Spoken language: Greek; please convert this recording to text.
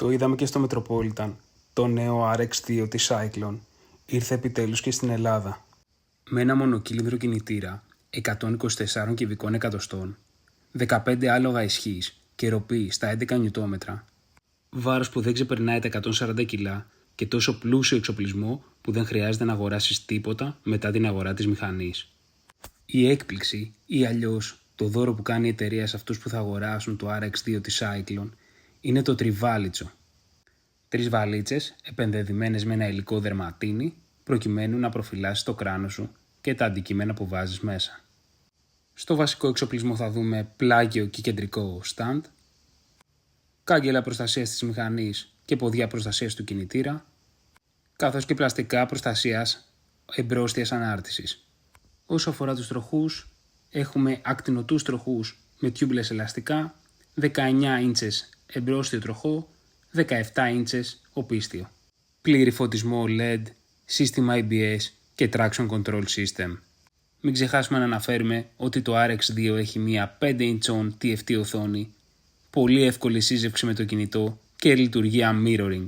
Το είδαμε και στο Metropolitan. Το νέο RX2 της Cyclone ήρθε επιτέλους και στην Ελλάδα. Με ένα μονοκύλινδρο κινητήρα 124 κυβικών εκατοστών, 15 άλογα ισχύς και ροπή στα 11 νιουτόμετρα, βάρος που δεν ξεπερνάει τα 140 κιλά και τόσο πλούσιο εξοπλισμό που δεν χρειάζεται να αγοράσεις τίποτα μετά την αγορά της μηχανής. Η έκπληξη ή αλλιώς το δώρο που κάνει η εταιρεία σε αυτούς που θα αγοράσουν το RX2 της Cyclone είναι το τριβάλιτσο. 3 βαλίτσες επενδεδημένες με ένα υλικό δερματίνη προκειμένου να προφυλάσεις το κράνος σου και τα αντικείμενα που βάζεις μέσα. Στο βασικό εξοπλισμό θα δούμε πλάγιο και κεντρικό stand, κάγκελα προστασίας της μηχανής και ποδιά προστασίας του κινητήρα, καθώς και πλαστικά προστασίας εμπρόστιας ανάρτησης. Όσο αφορά τους τροχούς, έχουμε ακτινωτούς τροχούς με tubeless ελαστικά, 19 ίντσες εμπρόστιο τροχό, 17 ίντσες οπίστιο. Πλήρη φωτισμό LED, σύστημα ABS και Traction Control System. Μην ξεχάσουμε να αναφέρουμε ότι το RX2 έχει μία 5 inch TFT οθόνη, πολύ εύκολη σύζευξη με το κινητό και λειτουργία mirroring.